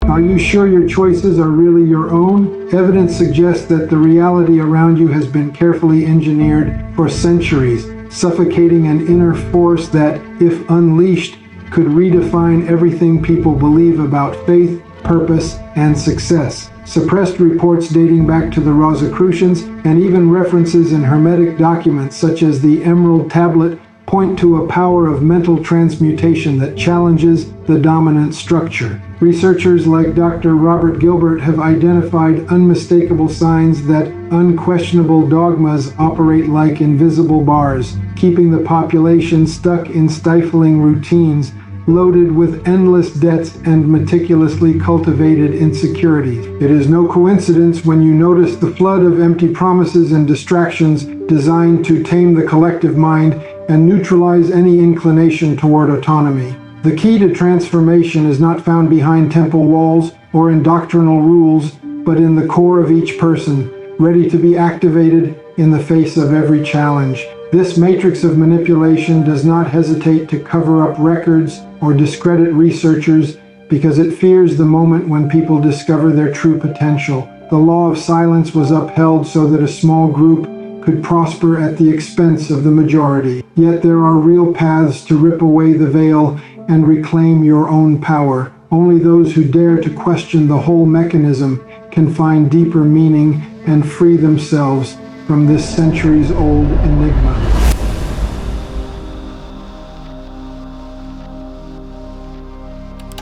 Are you sure your choices are really your own? Evidence suggests that the reality around you has been carefully engineered for centuries, suffocating an inner force that, if unleashed, could redefine everything people believe about faith, purpose, and success. Suppressed reports dating back to the Rosicrucians and even references in Hermetic documents such as the Emerald Tablet point to a power of mental transmutation that challenges the dominant structure. Researchers like Dr. Robert Gilbert have identified unmistakable signs that unquestionable dogmas operate like invisible bars, keeping the population stuck in stifling routines loaded with endless debts and meticulously cultivated insecurities. It is no coincidence when you notice the flood of empty promises and distractions designed to tame the collective mind and neutralize any inclination toward autonomy. The key to transformation is not found behind temple walls or in doctrinal rules, but in the core of each person, ready to be activated in the face of every challenge. This matrix of manipulation does not hesitate to cover up records or discredit researchers because it fears the moment when people discover their true potential. The law of silence was upheld so that a small group could prosper at the expense of the majority. Yet there are real paths to rip away the veil and reclaim your own power. Only those who dare to question the whole mechanism can find deeper meaning and free themselves from this centuries-old enigma.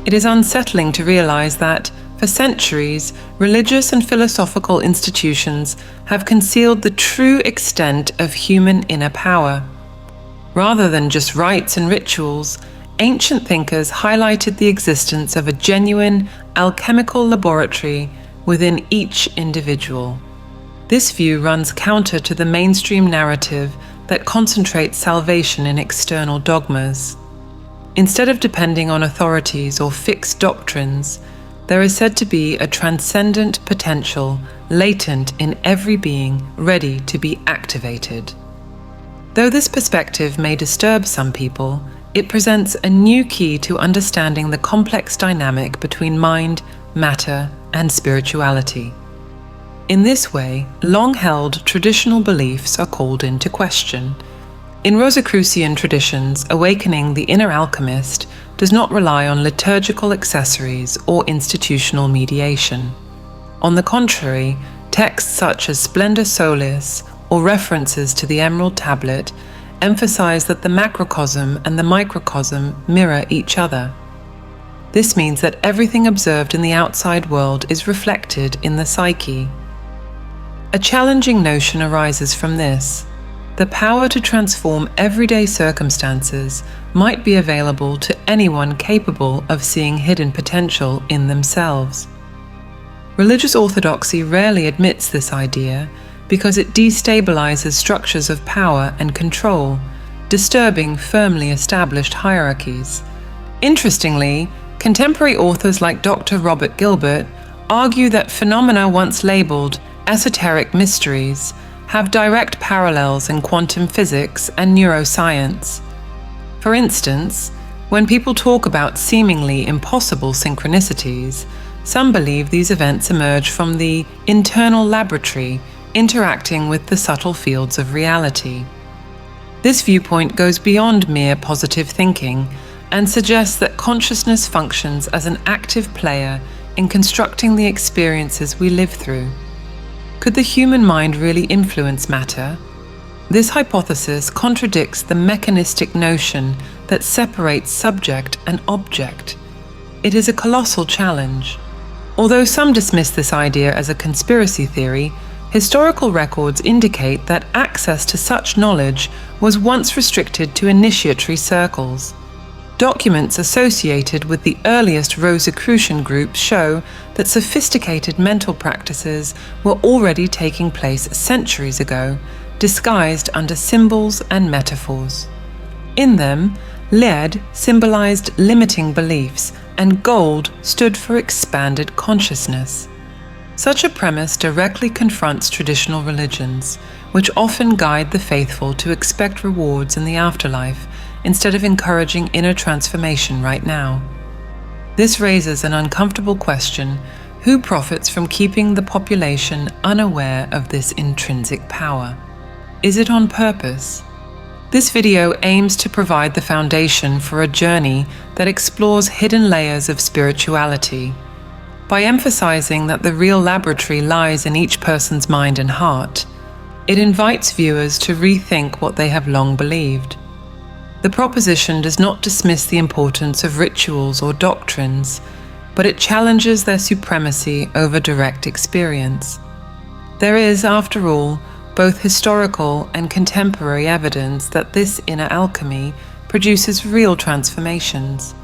It is unsettling to realize that, for centuries, religious and philosophical institutions have concealed the true extent of human inner power. Rather than just rites and rituals, ancient thinkers highlighted the existence of a genuine alchemical laboratory within each individual. This view runs counter to the mainstream narrative that concentrates salvation in external dogmas. Instead of depending on authorities or fixed doctrines, there is said to be a transcendent potential latent in every being ready to be activated. Though this perspective may disturb some people, it presents a new key to understanding the complex dynamic between mind, matter, and spirituality. In this way, long-held traditional beliefs are called into question. In Rosicrucian traditions, awakening the inner alchemist does not rely on liturgical accessories or institutional mediation. On the contrary, texts such as Splendor Solis or references to the Emerald Tablet emphasize that the macrocosm and the microcosm mirror each other. This means that everything observed in the outside world is reflected in the psyche. A challenging notion arises from this. The power to transform everyday circumstances might be available to anyone capable of seeing hidden potential in themselves. Religious orthodoxy rarely admits this idea because it destabilizes structures of power and control, disturbing firmly established hierarchies. Interestingly, contemporary authors like Dr. Robert Gilbert argue that phenomena once labeled esoteric mysteries have direct parallels in quantum physics and neuroscience. For instance, when people talk about seemingly impossible synchronicities, some believe these events emerge from the internal laboratory interacting with the subtle fields of reality. This viewpoint goes beyond mere positive thinking and suggests that consciousness functions as an active player in constructing the experiences we live through. Could the human mind really influence matter? This hypothesis contradicts the mechanistic notion that separates subject and object. It is a colossal challenge. Although some dismiss this idea as a conspiracy theory, historical records indicate that access to such knowledge was once restricted to initiatory circles. Documents associated with the earliest Rosicrucian groups show that sophisticated mental practices were already taking place centuries ago, disguised under symbols and metaphors. In them, lead symbolized limiting beliefs, and gold stood for expanded consciousness. Such a premise directly confronts traditional religions, which often guide the faithful to expect rewards in the afterlife instead of encouraging inner transformation right now. This raises an uncomfortable question: who profits from keeping the population unaware of this intrinsic power? Is it on purpose? This video aims to provide the foundation for a journey that explores hidden layers of spirituality. By emphasizing that the real laboratory lies in each person's mind and heart, it invites viewers to rethink what they have long believed. The proposition does not dismiss the importance of rituals or doctrines, but it challenges their supremacy over direct experience. There is, after all, both historical and contemporary evidence that this inner alchemy produces real transformations.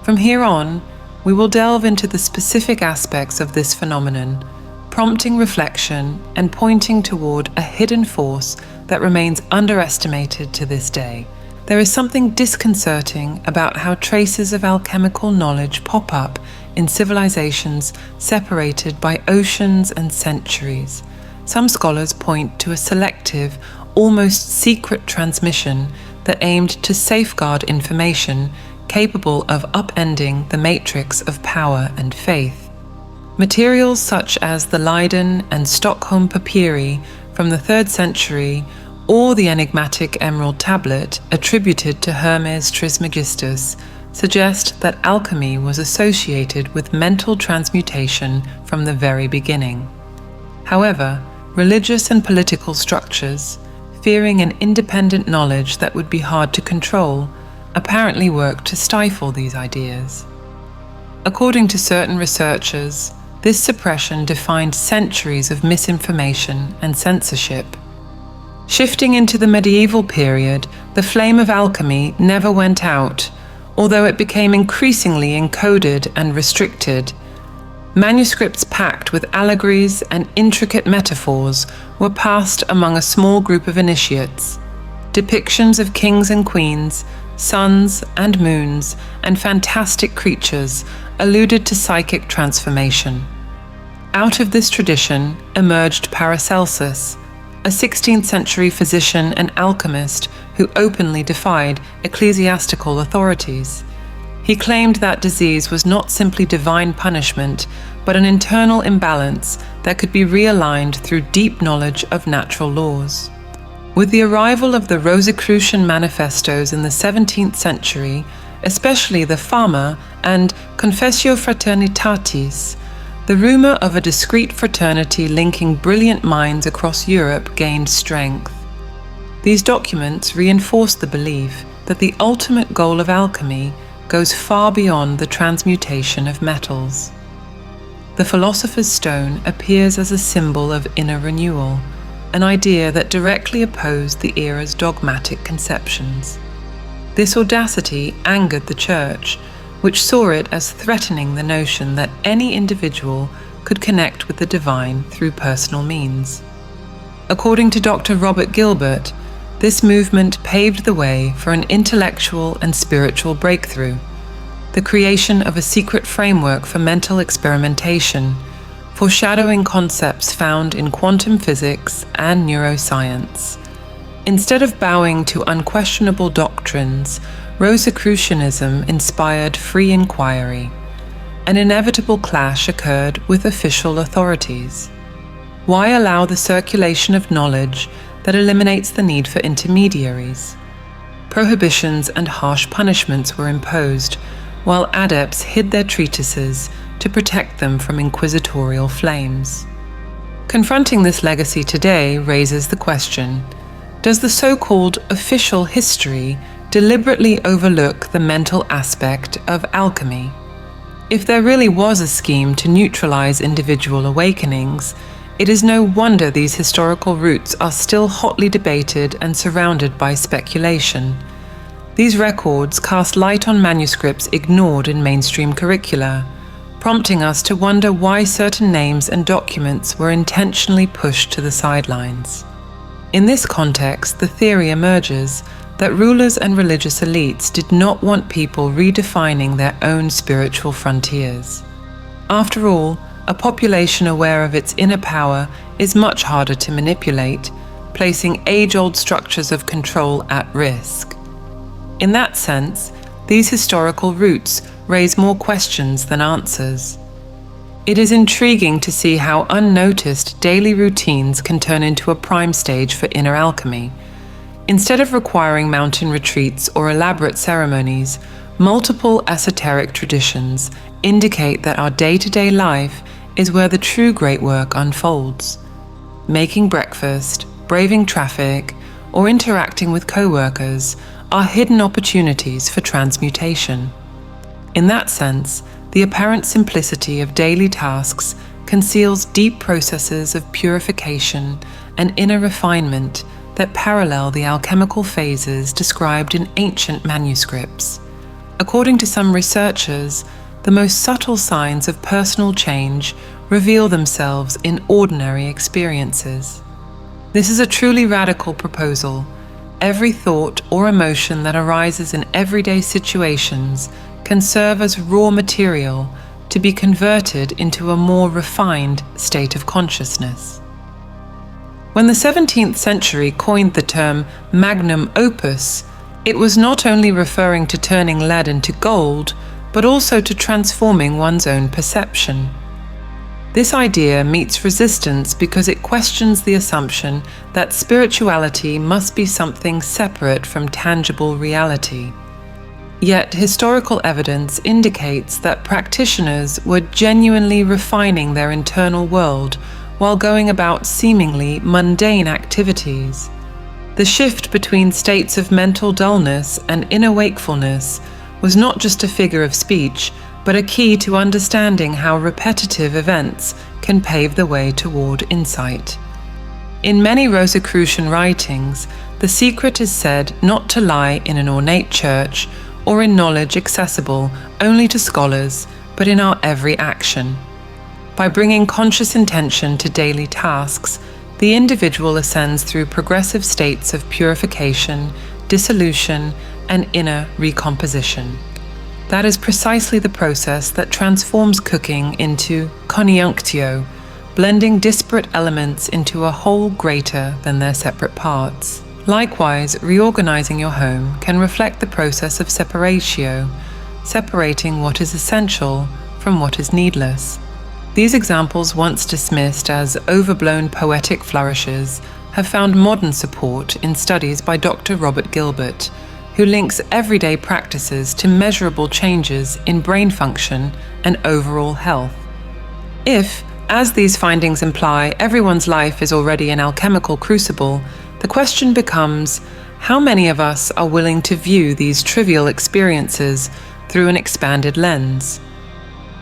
From here on, we will delve into the specific aspects of this phenomenon, prompting reflection and pointing toward a hidden force that remains underestimated to this day. There is something disconcerting about how traces of alchemical knowledge pop up in civilizations separated by oceans and centuries. Some scholars point to a selective, almost secret transmission that aimed to safeguard information capable of upending the matrix of power and faith. Materials such as the Leiden and Stockholm papyri from the 3rd century or the enigmatic emerald tablet attributed to Hermes Trismegistus suggest that alchemy was associated with mental transmutation from the very beginning. However, religious and political structures, fearing an independent knowledge that would be hard to control, apparently worked to stifle these ideas. According to certain researchers, this suppression defined centuries of misinformation and censorship. Shifting into the medieval period, the flame of alchemy never went out, although it became increasingly encoded and restricted. Manuscripts packed with allegories and intricate metaphors were passed among a small group of initiates. Depictions of kings and queens, suns and moons, and fantastic creatures alluded to psychic transformation. Out of this tradition emerged Paracelsus, a 16th century physician and alchemist who openly defied ecclesiastical authorities. He claimed that disease was not simply divine punishment, but an internal imbalance that could be realigned through deep knowledge of natural laws. With the arrival of the Rosicrucian manifestos in the 17th century, especially the Fama and Confessio Fraternitatis, the rumor of a discreet fraternity linking brilliant minds across Europe gained strength. These documents reinforced the belief that the ultimate goal of alchemy goes far beyond the transmutation of metals. The Philosopher's Stone appears as a symbol of inner renewal, an idea that directly opposed the era's dogmatic conceptions. This audacity angered the Church, which saw it as threatening the notion that any individual could connect with the divine through personal means. According to Dr. Robert Gilbert, this movement paved the way for an intellectual and spiritual breakthrough, the creation of a secret framework for mental experimentation, foreshadowing concepts found in quantum physics and neuroscience. Instead of bowing to unquestionable doctrines, Rosicrucianism inspired free inquiry. An inevitable clash occurred with official authorities. Why allow the circulation of knowledge that eliminates the need for intermediaries? Prohibitions and harsh punishments were imposed, while adepts hid their treatises to protect them from inquisitorial flames. Confronting this legacy today raises the question: does the so-called official history deliberately overlook the mental aspect of alchemy? If there really was a scheme to neutralize individual awakenings, it is no wonder these historical roots are still hotly debated and surrounded by speculation. These records cast light on manuscripts ignored in mainstream curricula, prompting us to wonder why certain names and documents were intentionally pushed to the sidelines. In this context, the theory emerges that rulers and religious elites did not want people redefining their own spiritual frontiers. After all, a population aware of its inner power is much harder to manipulate, placing age-old structures of control at risk. In that sense, these historical roots raise more questions than answers. It is intriguing to see how unnoticed daily routines can turn into a prime stage for inner alchemy. Instead of requiring mountain retreats or elaborate ceremonies, multiple esoteric traditions indicate that our day-to-day life is where the true great work unfolds. Making breakfast, braving traffic, or interacting with co-workers are hidden opportunities for transmutation. In that sense, the apparent simplicity of daily tasks conceals deep processes of purification and inner refinement that parallel the alchemical phases described in ancient manuscripts. According to some researchers, the most subtle signs of personal change reveal themselves in ordinary experiences. This is a truly radical proposal. Every thought or emotion that arises in everyday situations can serve as raw material to be converted into a more refined state of consciousness. When the 17th century coined the term magnum opus, it was not only referring to turning lead into gold, but also to transforming one's own perception. This idea meets resistance because it questions the assumption that spirituality must be something separate from tangible reality. Yet historical evidence indicates that practitioners were genuinely refining their internal world while going about seemingly mundane activities. The shift between states of mental dullness and inner wakefulness was not just a figure of speech, but a key to understanding how repetitive events can pave the way toward insight. In many Rosicrucian writings, the secret is said not to lie in an ornate church or in knowledge accessible only to scholars, but in our every action. By bringing conscious intention to daily tasks, the individual ascends through progressive states of purification, dissolution, and inner recomposition. That is precisely the process that transforms cooking into coniunctio, blending disparate elements into a whole greater than their separate parts. Likewise, reorganizing your home can reflect the process of separatio, separating what is essential from what is needless. These examples, once dismissed as overblown poetic flourishes, have found modern support in studies by Dr. Robert Gilbert, who links everyday practices to measurable changes in brain function and overall health. If, as these findings imply, everyone's life is already an alchemical crucible, the question becomes, how many of us are willing to view these trivial experiences through an expanded lens?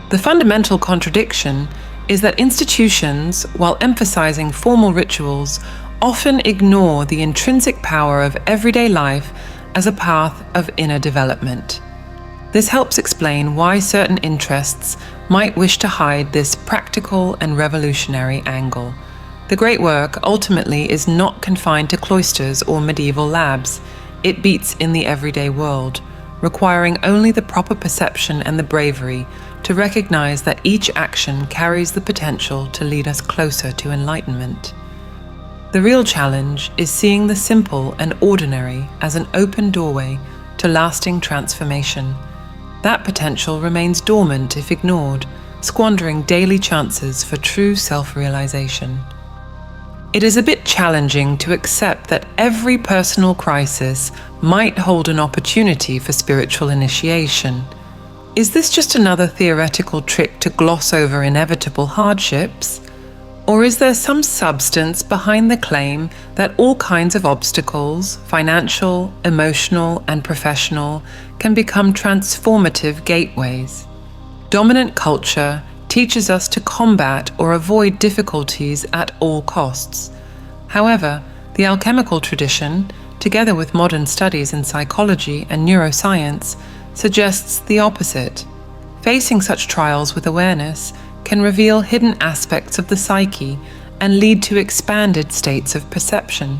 The fundamental contradiction is that institutions, while emphasizing formal rituals, often ignore the intrinsic power of everyday life as a path of inner development. This helps explain why certain interests might wish to hide this practical and revolutionary angle. The great work ultimately is not confined to cloisters or medieval labs. It beats in the everyday world, requiring only the proper perception and the bravery to recognize that each action carries the potential to lead us closer to enlightenment. The real challenge is seeing the simple and ordinary as an open doorway to lasting transformation. That potential remains dormant if ignored, squandering daily chances for true self-realization. It is a bit challenging to accept that every personal crisis might hold an opportunity for spiritual initiation. Is this just another theoretical trick to gloss over inevitable hardships? Or is there some substance behind the claim that all kinds of obstacles, financial, emotional, and professional, can become transformative gateways? Dominant culture teaches us to combat or avoid difficulties at all costs. However, the alchemical tradition, together with modern studies in psychology and neuroscience, suggests the opposite. Facing such trials with awareness can reveal hidden aspects of the psyche and lead to expanded states of perception.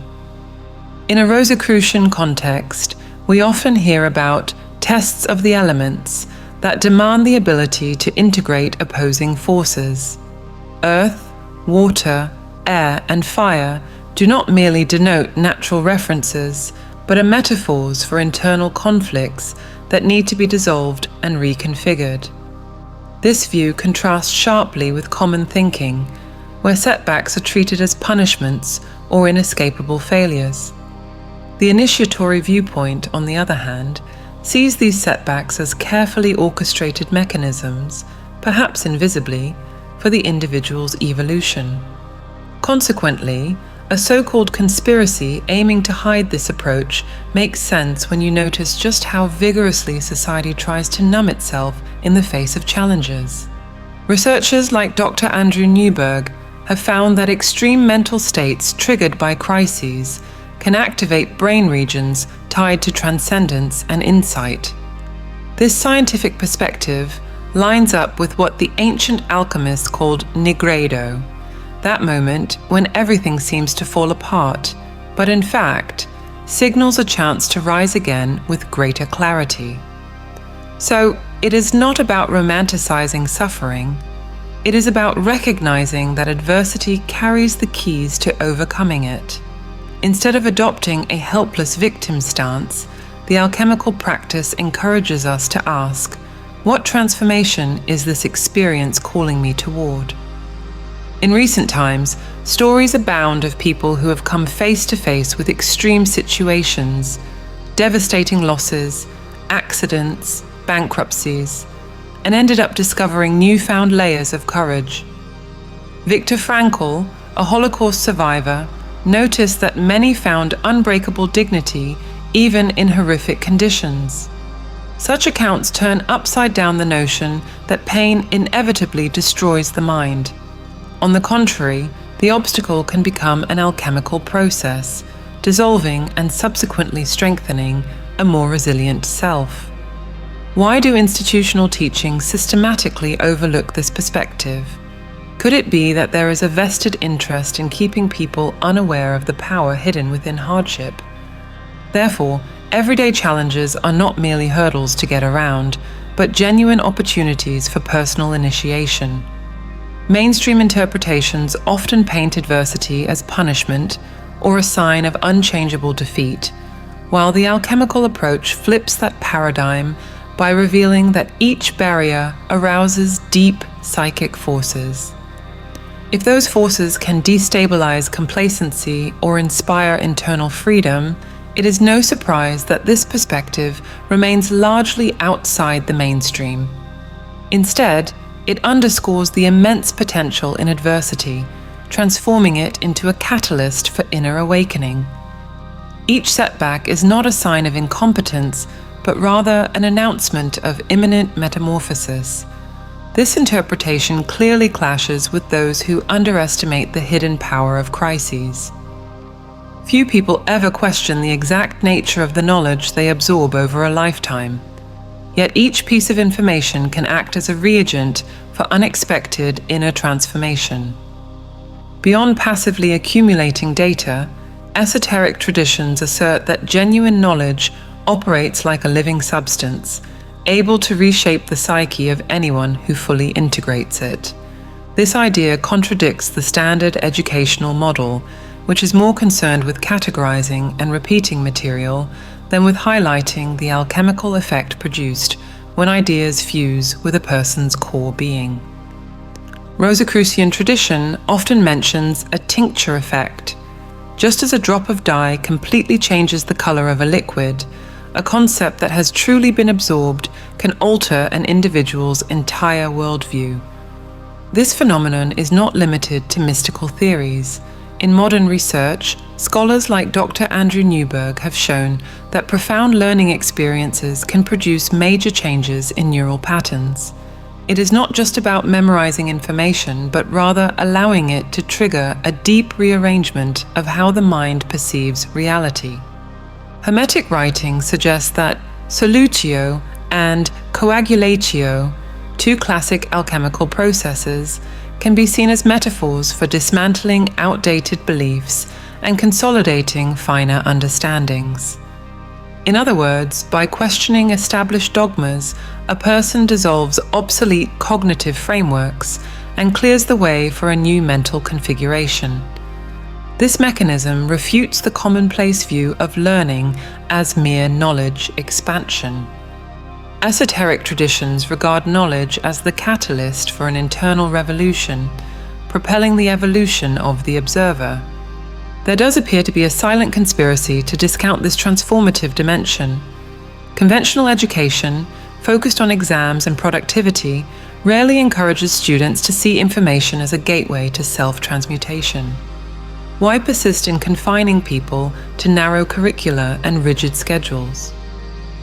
In a Rosicrucian context, we often hear about tests of the elements that demand the ability to integrate opposing forces. Earth, water, air, and fire do not merely denote natural references, but are metaphors for internal conflicts that need to be dissolved and reconfigured. This view contrasts sharply with common thinking, where setbacks are treated as punishments or inescapable failures. The initiatory viewpoint, on the other hand, sees these setbacks as carefully orchestrated mechanisms, perhaps invisibly, for the individual's evolution. Consequently, a so-called conspiracy aiming to hide this approach makes sense when you notice just how vigorously society tries to numb itself in the face of challenges. Researchers like Dr. Andrew Newberg have found that extreme mental states triggered by crises can activate brain regions tied to transcendence and insight. This scientific perspective lines up with what the ancient alchemists called nigredo, that moment when everything seems to fall apart, but in fact, signals a chance to rise again with greater clarity. So, it is not about romanticizing suffering. It is about recognizing that adversity carries the keys to overcoming it. Instead of adopting a helpless victim stance, the alchemical practice encourages us to ask, what transformation is this experience calling me toward? In recent times, stories abound of people who have come face to face with extreme situations, devastating losses, accidents, bankruptcies, and ended up discovering newfound layers of courage. Viktor Frankl, a Holocaust survivor, noticed that many found unbreakable dignity even in horrific conditions. Such accounts turn upside down the notion that pain inevitably destroys the mind. On the contrary, the obstacle can become an alchemical process, dissolving and subsequently strengthening a more resilient self. Why do institutional teachings systematically overlook this perspective? Could it be that there is a vested interest in keeping people unaware of the power hidden within hardship? Therefore, everyday challenges are not merely hurdles to get around, but genuine opportunities for personal initiation. Mainstream interpretations often paint adversity as punishment or a sign of unchangeable defeat, while the alchemical approach flips that paradigm by revealing that each barrier arouses deep psychic forces. If those forces can destabilize complacency or inspire internal freedom, it is no surprise that this perspective remains largely outside the mainstream. Instead, it underscores the immense potential in adversity, transforming it into a catalyst for inner awakening. Each setback is not a sign of incompetence, but rather an announcement of imminent metamorphosis. This interpretation clearly clashes with those who underestimate the hidden power of crises. Few people ever question the exact nature of the knowledge they absorb over a lifetime. Yet each piece of information can act as a reagent for unexpected inner transformation. Beyond passively accumulating data, esoteric traditions assert that genuine knowledge operates like a living substance, able to reshape the psyche of anyone who fully integrates it. This idea contradicts the standard educational model, which is more concerned with categorizing and repeating material than with highlighting the alchemical effect produced when ideas fuse with a person's core being. Rosicrucian tradition often mentions a tincture effect. Just as a drop of dye completely changes the color of a liquid, a concept that has truly been absorbed can alter an individual's entire worldview. This phenomenon is not limited to mystical theories. In modern research, scholars like Dr. Andrew Newberg have shown that profound learning experiences can produce major changes in neural patterns. It is not just about memorizing information, but rather allowing it to trigger a deep rearrangement of how the mind perceives reality. Hermetic writing suggests that solutio and coagulatio, two classic alchemical processes, can be seen as metaphors for dismantling outdated beliefs and consolidating finer understandings. In other words, by questioning established dogmas, a person dissolves obsolete cognitive frameworks and clears the way for a new mental configuration. This mechanism refutes the commonplace view of learning as mere knowledge expansion. Esoteric traditions regard knowledge as the catalyst for an internal revolution, propelling the evolution of the observer. There does appear to be a silent conspiracy to discount this transformative dimension. Conventional education, focused on exams and productivity, rarely encourages students to see information as a gateway to self-transmutation. Why persist in confining people to narrow curricula and rigid schedules?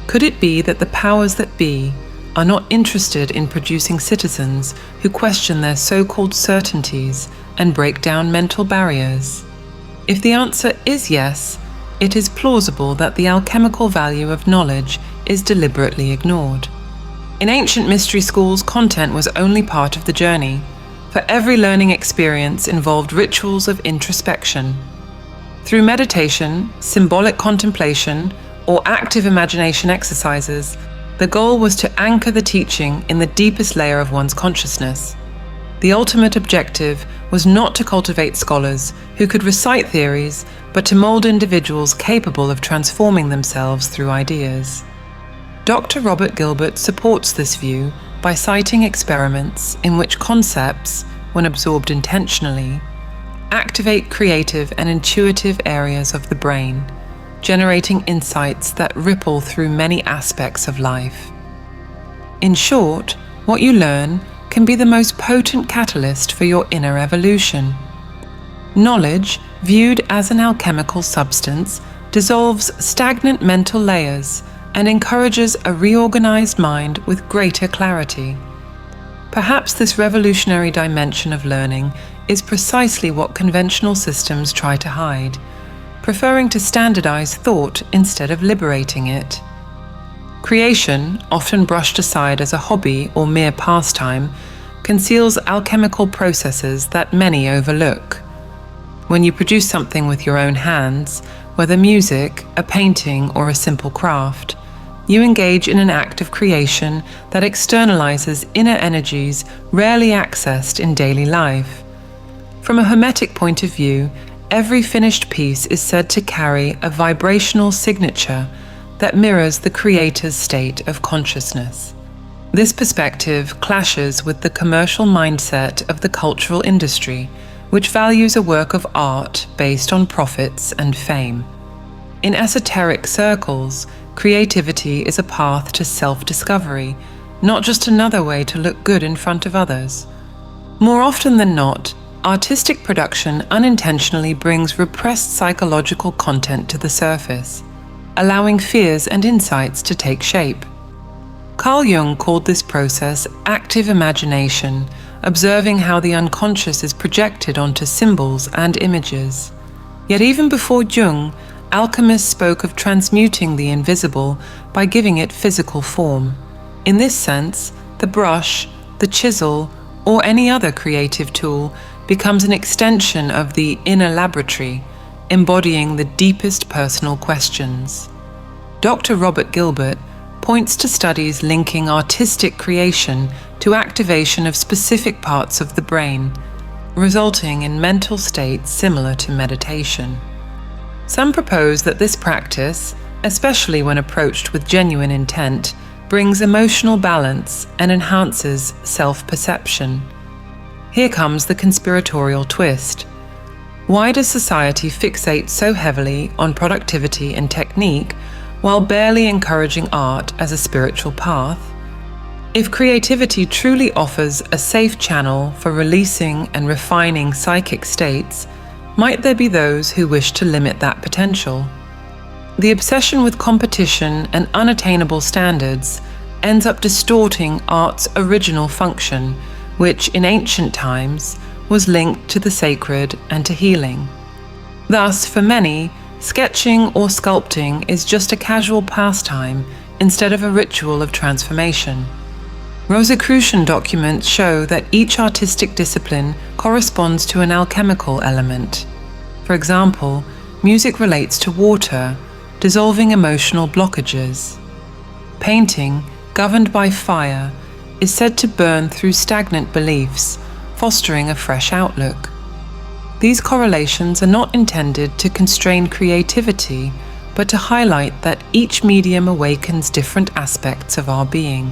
Could it be that the powers that be are not interested in producing citizens who question their so-called certainties and break down mental barriers? If the answer is yes, it is plausible that the alchemical value of knowledge is deliberately ignored. In ancient mystery schools, content was only part of the journey. For every learning experience involved rituals of introspection. Through meditation, symbolic contemplation, or active imagination exercises, the goal was to anchor the teaching in the deepest layer of one's consciousness. The ultimate objective was not to cultivate scholars who could recite theories, but to mold individuals capable of transforming themselves through ideas. Dr. Robert Gilbert supports this view by citing experiments in which concepts, when absorbed intentionally, activate creative and intuitive areas of the brain, generating insights that ripple through many aspects of life. In short, what you learn can be the most potent catalyst for your inner evolution. Knowledge, viewed as an alchemical substance, dissolves stagnant mental layers and encourages a reorganized mind with greater clarity. Perhaps this revolutionary dimension of learning is precisely what conventional systems try to hide, preferring to standardize thought instead of liberating it. Creation, often brushed aside as a hobby or mere pastime, conceals alchemical processes that many overlook. When you produce something with your own hands, whether music, a painting, or a simple craft, you engage in an act of creation that externalizes inner energies rarely accessed in daily life. From a Hermetic point of view, every finished piece is said to carry a vibrational signature that mirrors the creator's state of consciousness. This perspective clashes with the commercial mindset of the cultural industry, which values a work of art based on profits and fame. In esoteric circles, creativity is a path to self-discovery, not just another way to look good in front of others. More often than not, artistic production unintentionally brings repressed psychological content to the surface, allowing fears and insights to take shape. Carl Jung called this process active imagination, observing how the unconscious is projected onto symbols and images. Yet even before Jung, alchemists spoke of transmuting the invisible by giving it physical form. In this sense, the brush, the chisel, or any other creative tool becomes an extension of the inner laboratory, embodying the deepest personal questions. Dr. Robert Gilbert points to studies linking artistic creation to activation of specific parts of the brain, resulting in mental states similar to meditation. Some propose that this practice, especially when approached with genuine intent, brings emotional balance and enhances self-perception. Here comes the conspiratorial twist. Why does society fixate so heavily on productivity and technique while barely encouraging art as a spiritual path? If creativity truly offers a safe channel for releasing and refining psychic states, might there be those who wish to limit that potential? The obsession with competition and unattainable standards ends up distorting art's original function, which in ancient times was linked to the sacred and to healing. Thus, for many, sketching or sculpting is just a casual pastime instead of a ritual of transformation. Rosicrucian documents show that each artistic discipline corresponds to an alchemical element. For example, music relates to water, dissolving emotional blockages. Painting, governed by fire, is said to burn through stagnant beliefs, fostering a fresh outlook. these correlations are not intended to constrain creativity, but to highlight that each medium awakens different aspects of our being.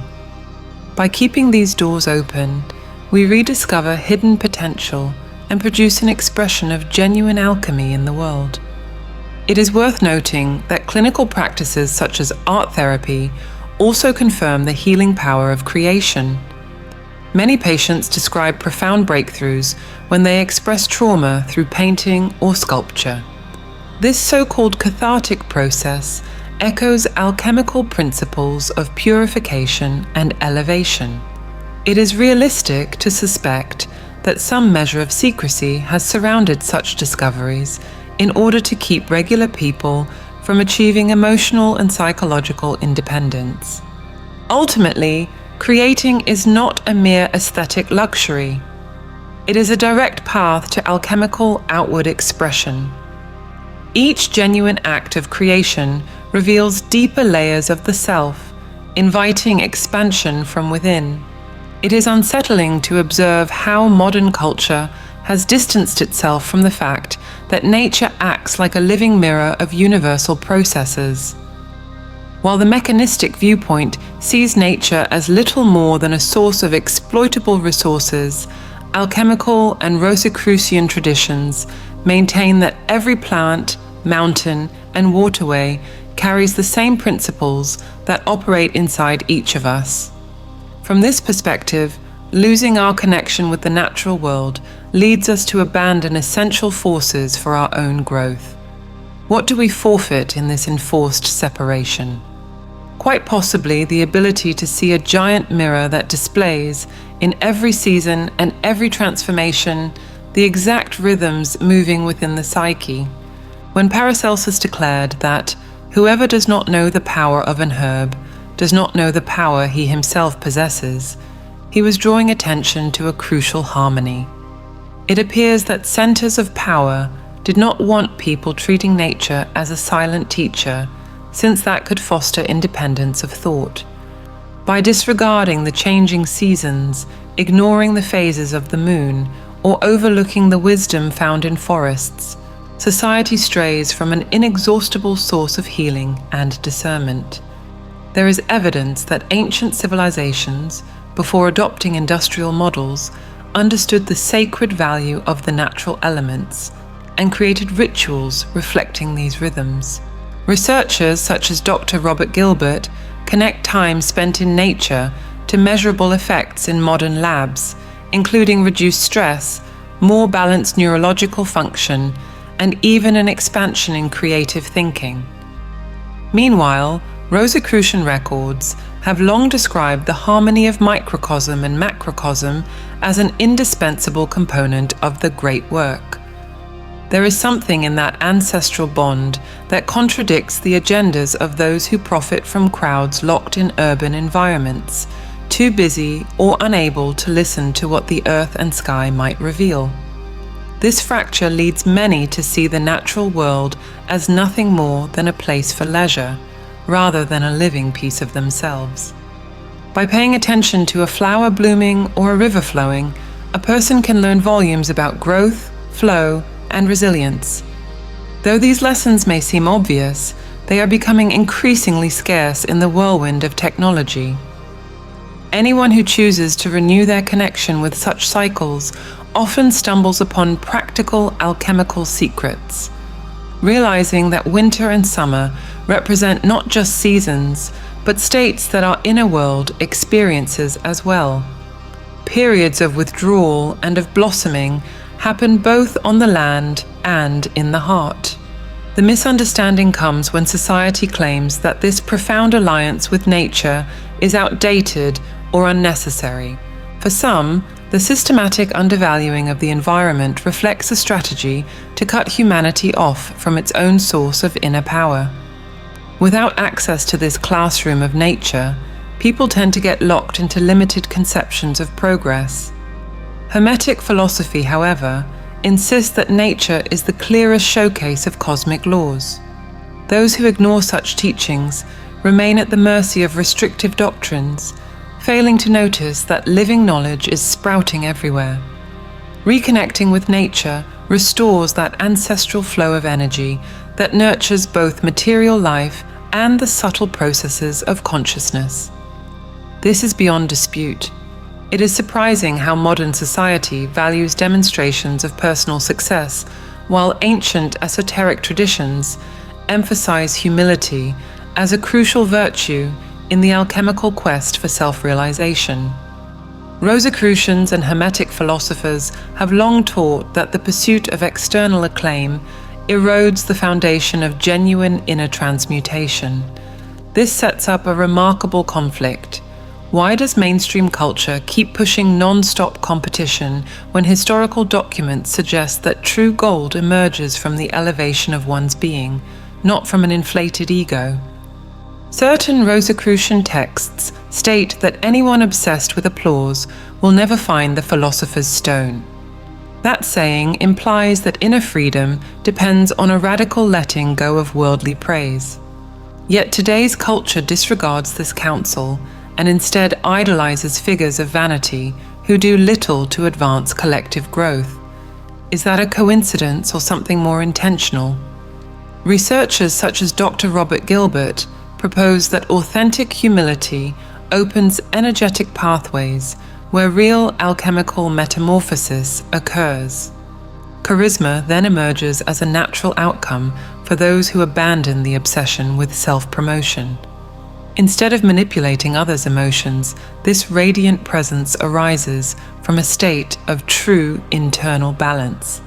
By keeping these doors open, we rediscover hidden potential and produce an expression of genuine alchemy in the world. It is worth noting that clinical practices such as art therapy also confirm the healing power of creation. Many patients describe profound breakthroughs when they express trauma through painting or sculpture. This so-called cathartic process echoes alchemical principles of purification and elevation. It is realistic to suspect that some measure of secrecy has surrounded such discoveries in order to keep regular people from achieving emotional and psychological independence. Ultimately, creating is not a mere aesthetic luxury. It is a direct path to alchemical outward expression. Each genuine act of creation reveals deeper layers of the self, inviting expansion from within. It is unsettling to observe how modern culture has distanced itself from the fact that nature acts like a living mirror of universal processes. While the mechanistic viewpoint sees nature as little more than a source of exploitable resources, alchemical and Rosicrucian traditions maintain that every plant, mountain, and waterway carries the same principles that operate inside each of us. From this perspective, losing our connection with the natural world leads us to abandon essential forces for our own growth. What do we forfeit in this enforced separation? Quite possibly the ability to see a giant mirror that displays, in every season and every transformation, the exact rhythms moving within the psyche. When Paracelsus declared that whoever does not know the power of an herb does not know the power he himself possesses, he was drawing attention to a crucial harmony. It appears that centers of power did not want people treating nature as a silent teacher, since that could foster independence of thought. By disregarding the changing seasons, ignoring the phases of the moon, or overlooking the wisdom found in forests, society strays from an inexhaustible source of healing and discernment. There is evidence that ancient civilizations, before adopting industrial models, understood the sacred value of the natural elements and created rituals reflecting these rhythms. Researchers such as Dr. Robert Gilbert connect time spent in nature to measurable effects in modern labs, including reduced stress, more balanced neurological function, and even an expansion in creative thinking. Meanwhile, Rosicrucian records have long described the harmony of microcosm and macrocosm as an indispensable component of the great work. There is something in that ancestral bond that contradicts the agendas of those who profit from crowds locked in urban environments, too busy or unable to listen to what the earth and sky might reveal. This fracture leads many to see the natural world as nothing more than a place for leisure, rather than a living piece of themselves. By paying attention to a flower blooming or a river flowing, a person can learn volumes about growth, flow, and resilience. Though these lessons may seem obvious, they are becoming increasingly scarce in the whirlwind of technology. Anyone who chooses to renew their connection with such cycles often stumbles upon practical alchemical secrets, realizing that winter and summer represent not just seasons, but states that our inner world experiences as well. Periods of withdrawal and of blossoming happen both on the land and in the heart. The misunderstanding comes when society claims that this profound alliance with nature is outdated or unnecessary. For some, the systematic undervaluing of the environment reflects a strategy to cut humanity off from its own source of inner power. Without access to this classroom of nature, people tend to get locked into limited conceptions of progress. Hermetic philosophy, however, insists that nature is the clearest showcase of cosmic laws. Those who ignore such teachings remain at the mercy of restrictive doctrines, failing to notice that living knowledge is sprouting everywhere. Reconnecting with nature restores that ancestral flow of energy that nurtures both material life and the subtle processes of consciousness. This is beyond dispute. It is surprising how modern society values demonstrations of personal success, while ancient esoteric traditions emphasize humility as a crucial virtue in the alchemical quest for self-realization. Rosicrucians and Hermetic philosophers have long taught that the pursuit of external acclaim erodes the foundation of genuine inner transmutation. This sets up a remarkable conflict. Why does mainstream culture keep pushing non-stop competition when historical documents suggest that true gold emerges from the elevation of one's being, not from an inflated ego? Certain Rosicrucian texts state that anyone obsessed with applause will never find the philosopher's stone. That saying implies that inner freedom depends on a radical letting go of worldly praise. Yet today's culture disregards this counsel and instead idolizes figures of vanity who do little to advance collective growth. Is that a coincidence or something more intentional? Researchers such as Dr. Robert Gilbert propose that authentic humility opens energetic pathways where real alchemical metamorphosis occurs. Charisma then emerges as a natural outcome for those who abandon the obsession with self-promotion. Instead of manipulating others' emotions, this radiant presence arises from a state of true internal balance.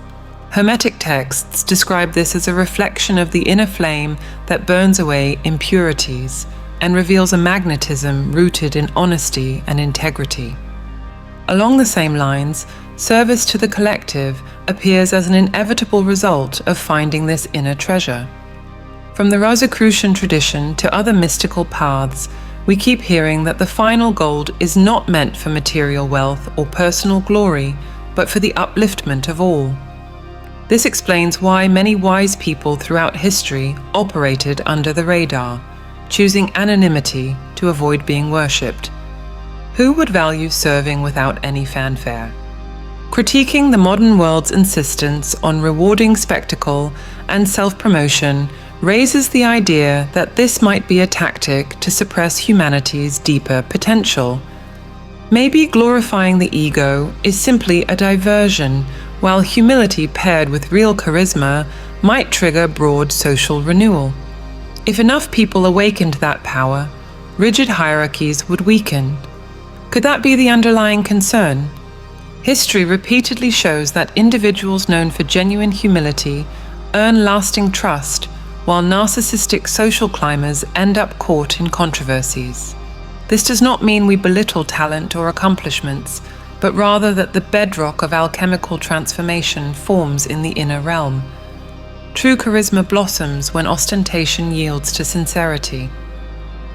Hermetic texts describe this as a reflection of the inner flame that burns away impurities and reveals a magnetism rooted in honesty and integrity. Along the same lines, service to the collective appears as an inevitable result of finding this inner treasure. From the Rosicrucian tradition to other mystical paths, we keep hearing that the final gold is not meant for material wealth or personal glory, but for the upliftment of all. This explains why many wise people throughout history operated under the radar, choosing anonymity to avoid being worshipped. Who would value serving without any fanfare? Critiquing the modern world's insistence on rewarding spectacle and self-promotion raises the idea that this might be a tactic to suppress humanity's deeper potential. Maybe glorifying the ego is simply a diversion, while humility paired with real charisma might trigger broad social renewal. If enough people awakened that power, rigid hierarchies would weaken. Could that be the underlying concern? History repeatedly shows that individuals known for genuine humility earn lasting trust, while narcissistic social climbers end up caught in controversies. This does not mean we belittle talent or accomplishments, but rather that the bedrock of alchemical transformation forms in the inner realm. True charisma blossoms when ostentation yields to sincerity.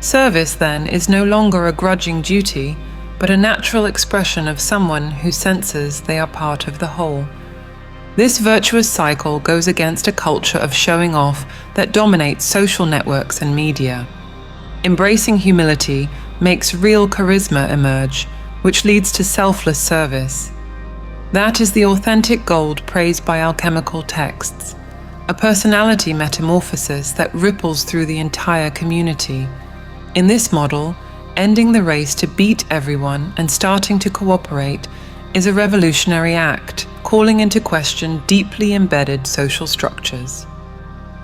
Service, then, is no longer a grudging duty, but a natural expression of someone who senses they are part of the whole. This virtuous cycle goes against a culture of showing off that dominates social networks and media. Embracing humility makes real charisma emerge, which leads to selfless service. That is the authentic gold praised by alchemical texts, a personality metamorphosis that ripples through the entire community. In this model, ending the race to beat everyone and starting to cooperate is a revolutionary act, calling into question deeply embedded social structures.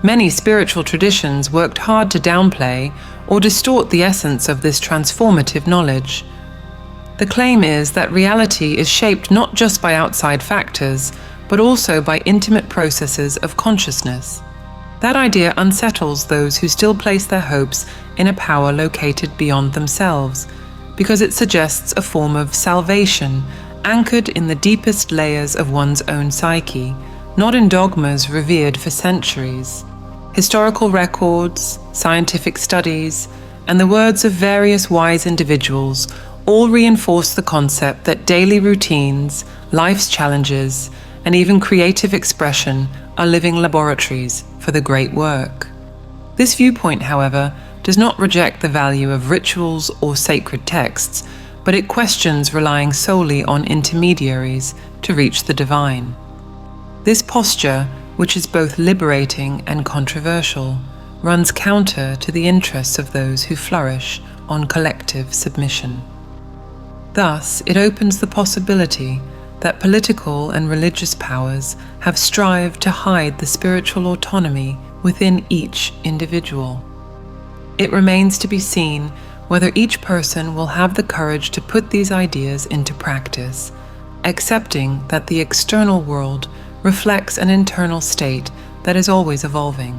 Many spiritual traditions worked hard to downplay or distort the essence of this transformative knowledge. The claim is that reality is shaped not just by outside factors, but also by intimate processes of consciousness. That idea unsettles those who still place their hopes in a power located beyond themselves, because it suggests a form of salvation anchored in the deepest layers of one's own psyche, not in dogmas revered for centuries. Historical records, scientific studies, and the words of various wise individuals all reinforce the concept that daily routines, life's challenges, and even creative expression are living laboratories for the great work. This viewpoint, however, does not reject the value of rituals or sacred texts, but it questions relying solely on intermediaries to reach the divine. This posture, which is both liberating and controversial, runs counter to the interests of those who flourish on collective submission. Thus, it opens the possibility that political and religious powers have strived to hide the spiritual autonomy within each individual. It remains to be seen whether each person will have the courage to put these ideas into practice, accepting that the external world reflects an internal state that is always evolving.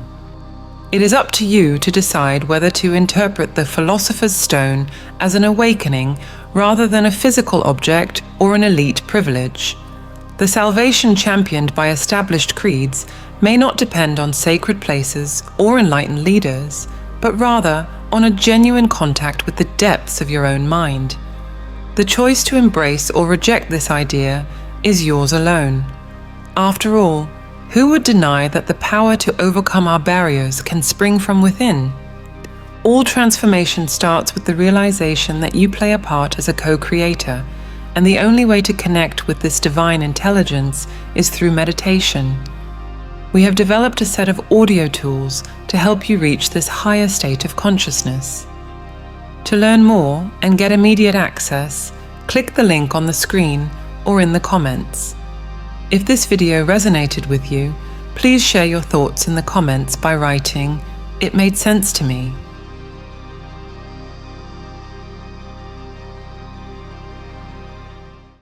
It is up to you to decide whether to interpret the Philosopher's Stone as an awakening rather than a physical object or an elite privilege. The salvation championed by established creeds may not depend on sacred places or enlightened leaders, but rather on a genuine contact with the depths of your own mind. The choice to embrace or reject this idea is yours alone. After all, who would deny that the power to overcome our barriers can spring from within? All transformation starts with the realization that you play a part as a co-creator, and the only way to connect with this divine intelligence is through meditation. We have developed a set of audio tools to help you reach this higher state of consciousness. To learn more and get immediate access, click the link on the screen or in the comments. If this video resonated with you, please share your thoughts in the comments by writing, "It made sense to me,"